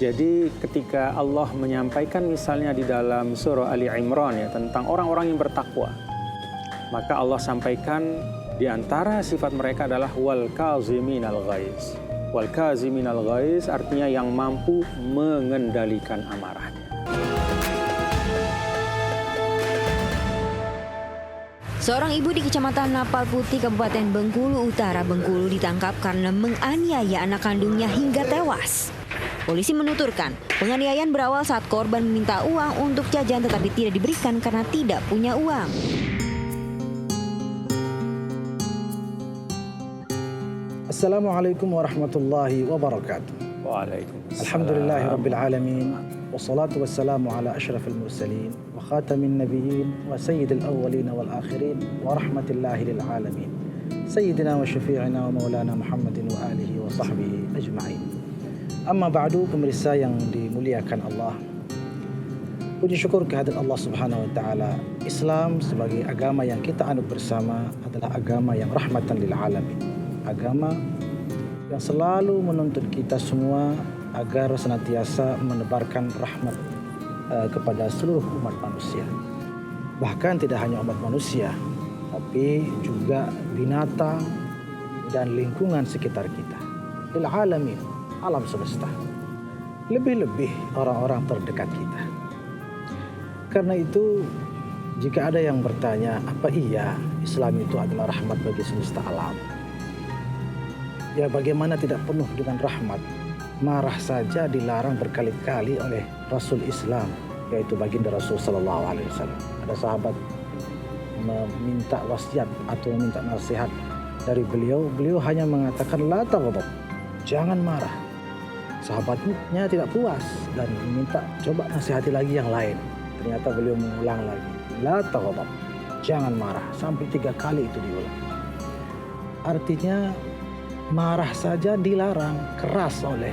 Jadi ketika Allah menyampaikan misalnya di dalam surah Ali Imran ya tentang orang-orang yang bertakwa, maka Allah sampaikan di antara sifat mereka adalah wal kaziminal ghaiz. Wal kaziminal ghaiz artinya yang mampu mengendalikan amarahnya. Seorang ibu di Kecamatan Napal Putih, Kabupaten Bengkulu Utara, Bengkulu ditangkap karena menganiaya anak kandungnya hingga tewas. Polisi menuturkan, penganiayaan berawal saat korban meminta uang untuk jajan tetapi tidak diberikan karena tidak punya uang. Assalamualaikum warahmatullahi wabarakatuh. Waalaikumsalam. Alhamdulillahirabbil alamin. Wassalatu wassalamu ala asyrafil mursalin wa khatamin nabiyyin wa sayyidil awwalin wal akhirin wa rahmatillahi lil alamin. Sayyidina wa syafi'ina wa maulana Muhammadin wa alihi wa sahbihi ajma'in. Amma ba'du, pemirsa yang dimuliakan Allah. Puji syukur kehadirat Allah Subhanahu wa taala. Islam sebagai agama yang kita anut bersama adalah agama yang rahmatan lil alamin. Agama yang selalu menuntut kita semua agar senantiasa menebarkan rahmat kepada seluruh umat manusia. Bahkan tidak hanya umat manusia, tapi juga binatang dan lingkungan sekitar kita. Lil alamin, alam semesta. Lebih-lebih orang-orang terdekat kita. Karena itu, jika ada yang bertanya, apa iya Islam itu adalah rahmat bagi semesta alam? Ya, bagaimana tidak penuh dengan rahmat? Marah saja dilarang berkali-kali oleh Rasul Islam, yaitu baginda Rasul Sallallahu Alaihi Wasallam. Ada sahabat meminta wasiat atau meminta nasihat dari beliau. Beliau hanya mengatakan la taghdab, jangan marah. Sahabatnya tidak puas dan meminta coba nasihati lagi yang lain. Ternyata beliau mengulang lagi, la taghdab, jangan marah, sampai 3 kali itu diulang. Artinya marah saja dilarang keras oleh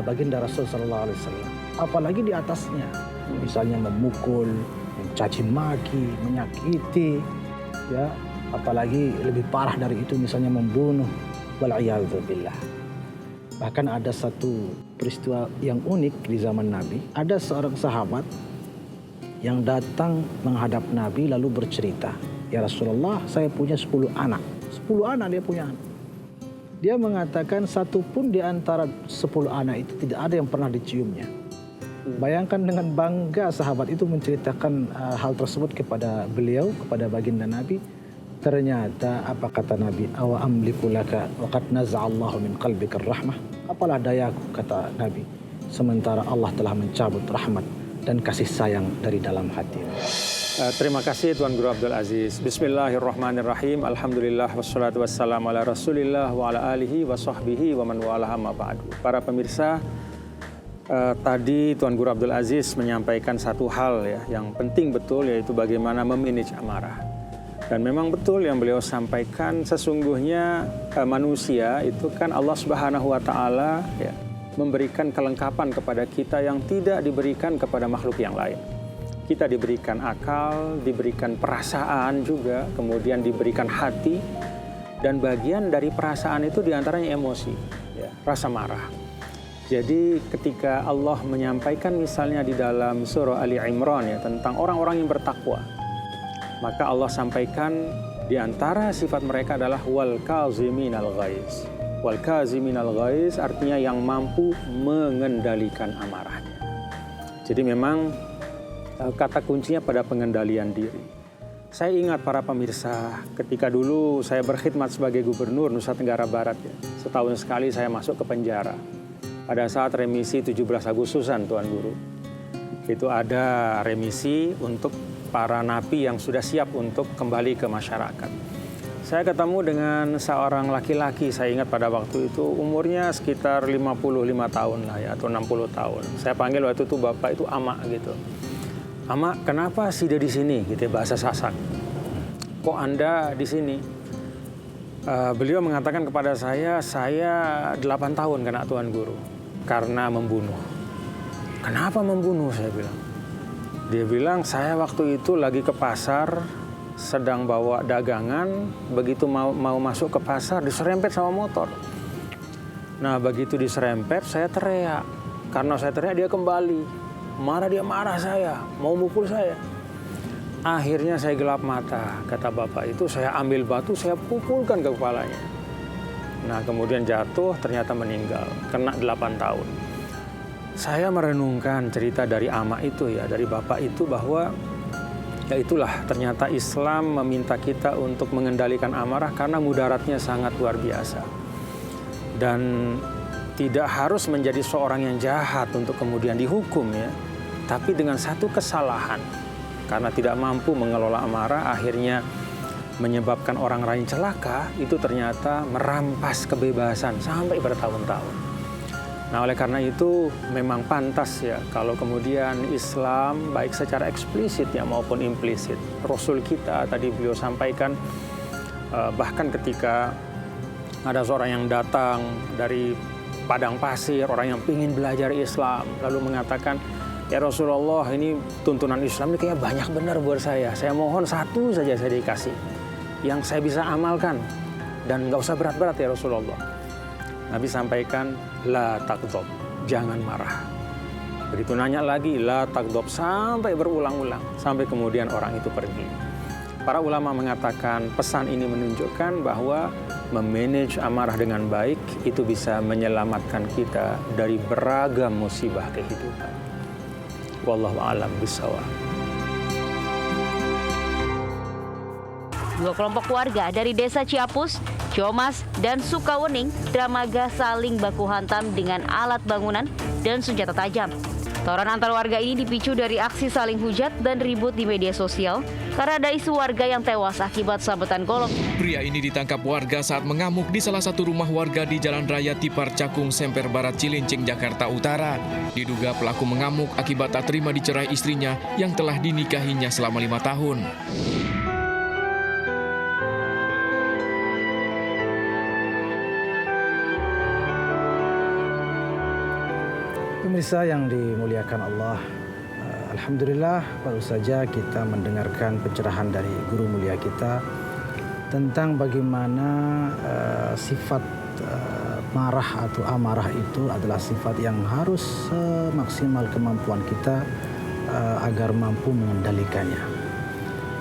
baginda Rasul Sallallahu Alaihi Wasallam, apalagi di atasnya, misalnya memukul, mencaci maki, menyakiti, ya, apalagi lebih parah dari itu misalnya membunuh. Wal'iyadzubillah. Bahkan ada satu peristiwa yang unik di zaman Nabi. Ada seorang sahabat yang datang menghadap Nabi lalu bercerita, ya Rasulullah, saya punya 10 anak. 10 anak dia punya anak. Dia mengatakan satu pun di antara 10 anak itu tidak ada yang pernah diciumnya. Bayangkan dengan bangga sahabat itu menceritakan hal tersebut kepada beliau, kepada baginda Nabi. Ternyata apa kata Nabi? Awa amliku laka wa qad naza'allahu min qalbika rahmah. Apalah dayaku, kata Nabi, sementara Allah telah mencabut rahmat dan kasih sayang dari dalam hatimu. Terima kasih Tuan Guru Abdul Aziz. Bismillahirrahmanirrahim. Alhamdulillah wassalatu wassalamu ala Rasulillah wa ala alihi wa sahbihi wa man walaha ma ba'du. Para pemirsa, tadi Tuan Guru Abdul Aziz menyampaikan satu hal ya yang penting betul, yaitu bagaimana memanage amarah. Dan memang betul yang beliau sampaikan, sesungguhnya manusia itu kan Allah Subhanahu wa taala ya memberikan kelengkapan kepada kita yang tidak diberikan kepada makhluk yang lain. Kita diberikan akal, diberikan perasaan juga, kemudian diberikan hati, dan bagian dari perasaan itu diantaranya emosi, ya, rasa marah. Jadi ketika Allah menyampaikan misalnya di dalam surah Ali Imran ya tentang orang-orang yang bertakwa, maka Allah sampaikan di antara sifat mereka adalah wal kaziminal ghaiz. Wal kaziminal ghaiz artinya yang mampu mengendalikan amarahnya. Jadi memang kata kuncinya pada pengendalian diri. Saya ingat para pemirsa, ketika dulu saya berkhidmat sebagai gubernur Nusa Tenggara Barat ya, setahun sekali saya masuk ke penjara. Pada saat remisi 17 Agustusan, Tuan Guru, itu ada remisi untuk para napi yang sudah siap untuk kembali ke masyarakat. Saya ketemu dengan seorang laki-laki, saya ingat pada waktu itu umurnya sekitar 55 tahun lah ya, atau 60 tahun. Saya panggil waktu itu bapak itu Ama gitu. Ama, kenapa sih dia di sini? Gitu ya, bahasa Sasak. Kok Anda di sini? Beliau mengatakan kepada saya 8 tahun kena Tuan Guru karena membunuh. Kenapa membunuh? Saya bilang. Dia bilang, saya waktu itu lagi ke pasar, sedang bawa dagangan, begitu mau masuk ke pasar diserempet sama motor. Nah, begitu diserempet saya teriak. Karena saya teriak dia kembali. Dia marah saya, mau mukul saya. Akhirnya saya gelap mata, kata bapak itu, saya ambil batu, saya pukulkan ke kepalanya. Nah kemudian jatuh, ternyata meninggal, kena 8 tahun. Saya merenungkan cerita dari ama itu ya, dari bapak itu bahwa ya itulah ternyata Islam meminta kita untuk mengendalikan amarah karena mudaratnya sangat luar biasa. Dan tidak harus menjadi seorang yang jahat untuk kemudian dihukum ya. Tapi dengan satu kesalahan, karena tidak mampu mengelola amarah, akhirnya menyebabkan orang lain celaka, itu ternyata merampas kebebasan sampai bertahun-tahun. Nah oleh karena itu memang pantas ya kalau kemudian Islam baik secara eksplisit ya maupun implisit. Rasul kita tadi beliau sampaikan bahkan ketika ada seorang yang datang dari padang pasir, orang yang ingin belajar Islam, lalu mengatakan, ya Rasulullah ini tuntunan Islam ini kayaknya banyak benar buat saya mohon satu saja saya dikasih, yang saya bisa amalkan, dan nggak usah berat-berat ya Rasulullah. Nabi sampaikan, la taghdab, jangan marah. Begitu nanya lagi, la taghdab, sampai berulang-ulang, sampai kemudian orang itu pergi. Para ulama mengatakan pesan ini menunjukkan bahwa memanage amarah dengan baik itu bisa menyelamatkan kita dari beragam musibah kehidupan. Wallahu a'lam bishawab. Dua kelompok warga dari Desa Ciapus, Ciomas, dan Sukawening, Dramaga saling baku hantam dengan alat bangunan dan senjata tajam. Tawuran antar warga ini dipicu dari aksi saling hujat dan ribut di media sosial karena ada isu warga yang tewas akibat sabetan golok. Pria ini ditangkap warga saat mengamuk di salah satu rumah warga di Jalan Raya Tipar Cakung, Semper Barat, Cilincing, Jakarta Utara. Diduga pelaku mengamuk akibat tak terima dicerai istrinya yang telah dinikahinya selama 5 tahun. Pemirsa yang dimuliakan Allah, alhamdulillah baru saja kita mendengarkan pencerahan dari guru mulia kita tentang bagaimana sifat marah atau amarah itu adalah sifat yang harus semaksimal kemampuan kita agar mampu mengendalikannya.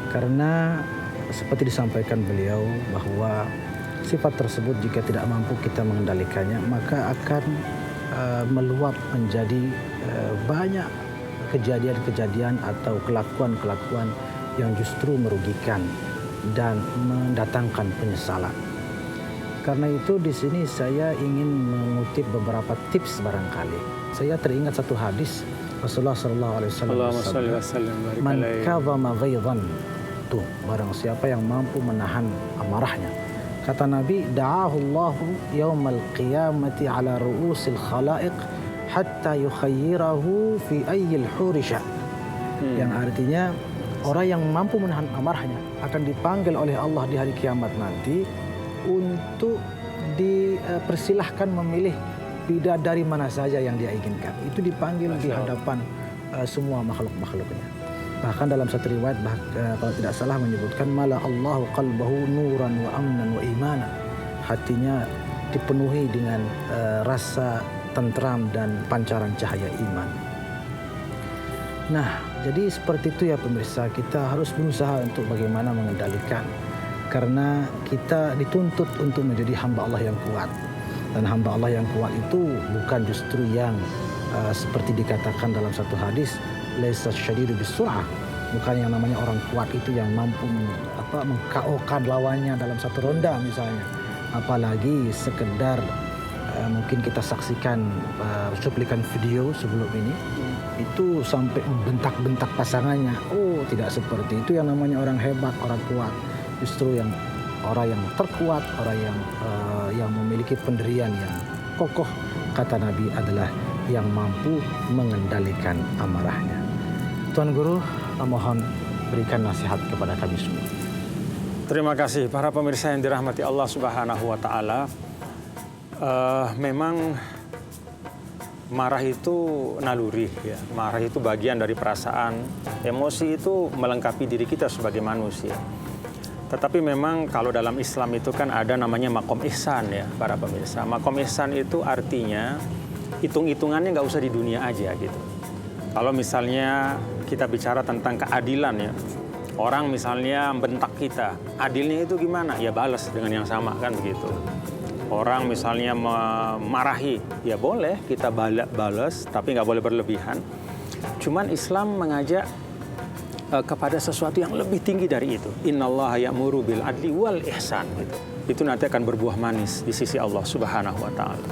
Karena seperti disampaikan beliau bahwa sifat tersebut jika tidak mampu kita mengendalikannya maka akan meluap menjadi banyak kejadian-kejadian atau kelakuan-kelakuan yang justru merugikan dan mendatangkan penyesalan. Karena itu di sini saya ingin mengutip beberapa tips barangkali. Saya teringat satu hadis Rasulullah SAW bersabda, "Man kadhama ghaidhan", tuh barang siapa yang mampu menahan amarahnya. Kata Nabi, da'ahu Allahu yaumal qiyamati ala ru'usil khalaiq hatta yukhayyirahu fi ayyil hurisha. Yang artinya orang yang mampu menahan amarahnya akan dipanggil oleh Allah di hari kiamat nanti untuk dipersilahkan memilih bidadari mana saja yang dia inginkan. Itu dipanggil di hadapan semua makhluk-makhluknya. Bahkan dalam satu riwayat kalau tidak salah menyebutkan mala Allahu qalbahu nuran wa amnan wa imana. Hatinya dipenuhi dengan rasa tentram dan pancaran cahaya iman. Nah, jadi seperti itu ya pemirsa, kita harus berusaha untuk bagaimana mengendalikan. Karena kita dituntut untuk menjadi hamba Allah yang kuat. Dan hamba Allah yang kuat itu bukan justru yang seperti dikatakan dalam satu hadis, laisa syadidu bisur'ah, bukan yang namanya orang kuat itu yang mampu meng-KO-kan lawannya dalam satu ronda misalnya. Apalagi sekedar mungkin kita saksikan cuplikan video sebelum ini itu sampai membentak-bentak pasangannya. Oh, tidak seperti itu yang namanya orang hebat, orang kuat. Justru yang orang yang terkuat, orang yang memiliki pendirian yang kokoh, kata Nabi, adalah yang mampu mengendalikan amarahnya. Tuan Guru, mohon berikan nasihat kepada kami semua. Terima kasih para pemirsa yang dirahmati Allah Subhanahu wa taala. Memang marah itu naluri ya. Marah itu bagian dari perasaan. Emosi itu melengkapi diri kita sebagai manusia. Tetapi memang kalau dalam Islam itu kan ada namanya makom ihsan ya para pemirsa. Makom ihsan itu artinya hitung-hitungannya nggak usah di dunia aja gitu. Kalau misalnya kita bicara tentang keadilan ya, orang misalnya bentak kita, adilnya itu gimana? Ya balas dengan yang sama kan begitu. Orang misalnya memarahi, ya boleh kita balas, tapi nggak boleh berlebihan. Cuman Islam mengajak kepada sesuatu yang lebih tinggi dari itu. Innallaha ya'muru bil adli wal ihsan gitu. Itu nanti akan berbuah manis di sisi Allah Subhanahu wa taala.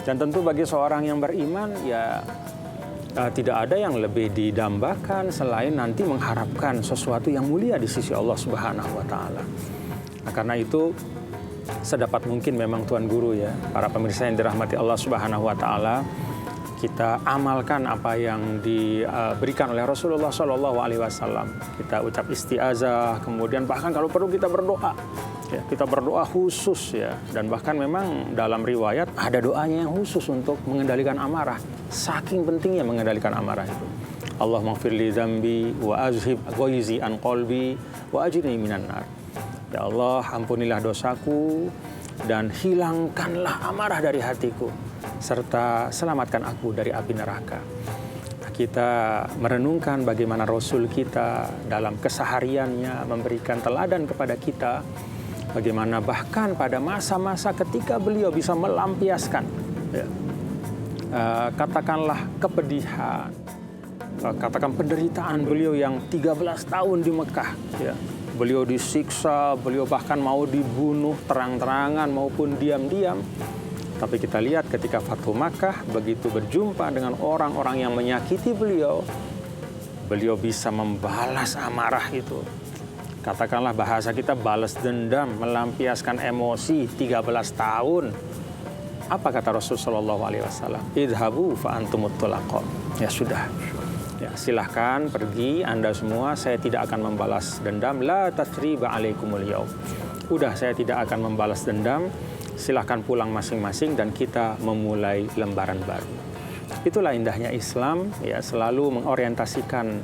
Dan tentu bagi seorang yang beriman ya tidak ada yang lebih didambakan selain nanti mengharapkan sesuatu yang mulia di sisi Allah Subhanahu wa taala. Nah, karena itu sedapat mungkin memang Tuan Guru ya, para pemirsa yang dirahmati Allah Subhanahu wa taala, kita amalkan apa yang diberikan oleh Rasulullah SAW. Kita ucap isti'azah, kemudian bahkan kalau perlu kita berdoa. Ya, kita berdoa khusus ya, dan bahkan memang dalam riwayat ada doanya yang khusus untuk mengendalikan amarah. Saking pentingnya mengendalikan amarah itu. Allahumma ighfirli dzambi wa azhib ghaizi an qalbi wa ajirni minan nar. Ya Allah, ampunilah dosaku dan hilangkanlah amarah dari hatiku, serta selamatkan aku dari api neraka. Kita merenungkan bagaimana Rasul kita dalam kesehariannya memberikan teladan kepada kita, bagaimana bahkan pada masa-masa ketika beliau bisa melampiaskan ya, katakanlah kepedihan, katakan penderitaan beliau yang 13 tahun di Mekah ya. Beliau disiksa, beliau bahkan mau dibunuh terang-terangan maupun diam-diam. Tapi kita lihat ketika Fathu Makkah, begitu berjumpa dengan orang-orang yang menyakiti beliau, beliau bisa membalas amarah itu. Katakanlah bahasa kita balas dendam, melampiaskan emosi 13 tahun. Apa kata Rasulullah SAW? Idhabu fa antumut tulaqa. Ya sudah. Ya, silahkan pergi Anda semua, saya tidak akan membalas dendam. La tathriba alaikumul yaum. Udah, saya tidak akan membalas dendam. Silahkan pulang masing-masing dan kita memulai lembaran baru. Itulah indahnya Islam ya, selalu mengorientasikan,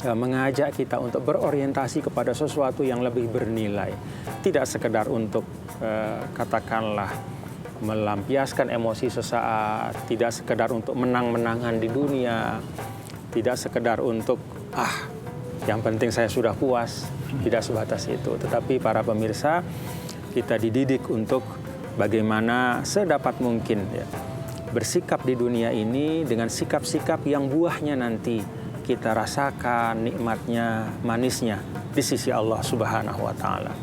mengajak kita untuk berorientasi kepada sesuatu yang lebih bernilai. Tidak sekedar untuk katakanlah melampiaskan emosi sesaat, tidak sekedar untuk menang-menangan di dunia, tidak sekedar untuk yang penting saya sudah puas, tidak sebatas itu. Tetapi para pemirsa, kita dididik untuk bagaimana sedapat mungkin ya, bersikap di dunia ini dengan sikap-sikap yang buahnya nanti kita rasakan nikmatnya, manisnya di sisi Allah Subhanahu wa taala.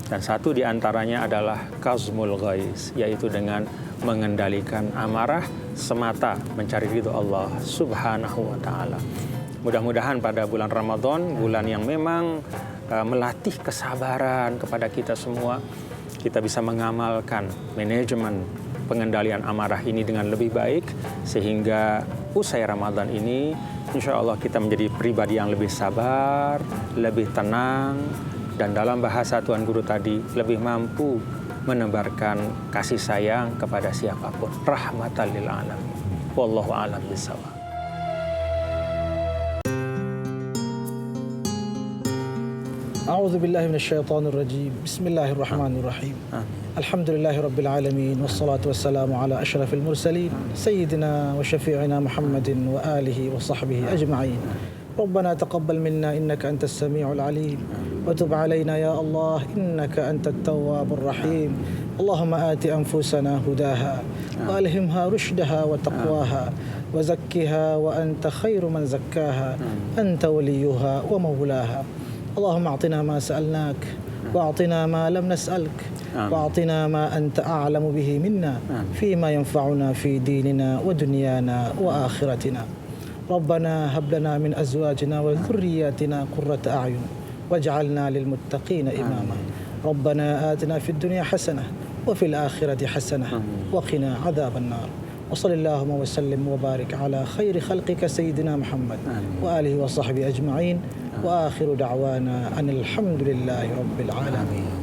Dan satu di antaranya adalah kazmul ghaiz, yaitu dengan mengendalikan amarah semata mencari ridho Allah Subhanahu wa taala. Mudah-mudahan pada bulan Ramadan, bulan yang memang melatih kesabaran kepada kita semua, kita bisa mengamalkan manajemen pengendalian amarah ini dengan lebih baik, sehingga usai Ramadan ini insya Allah kita menjadi pribadi yang lebih sabar, lebih tenang, dan dalam bahasa Tuan Guru tadi lebih mampu menebarkan kasih sayang kepada siapapun. Rahmatan lil alamin. Wallahu a'lam bishawab. أعوذ بالله من الشيطان الرجيم بسم الله الرحمن الرحيم الحمد لله رب العالمين والصلاة والسلام على أشرف المرسلين سيدنا وشفيعنا محمد وآله وصحبه أجمعين ربنا تقبل منا إنك أنت السميع العليم وتب علينا يا الله إنك أنت التواب الرحيم اللهم آت أنفسنا هداها وألهمها رشدها وتقواها وزكها وأنت خير من زكاها أنت وليها ومولاها اللهم أعطنا ما سألناك وأعطنا ما لم نسألك وأعطنا ما أنت أعلم به منا فيما ينفعنا في ديننا ودنيانا وآخرتنا ربنا هب لنا من أزواجنا وذرياتنا قرة أعين واجعلنا للمتقين إماما ربنا آتنا في الدنيا حسنة وفي الآخرة حسنة وقنا عذاب النار وصل اللهم وسلم وبارك على خير خلقك سيدنا محمد وآله وصحبه أجمعين وآخر دعوانا أن الحمد لله رب العالمين.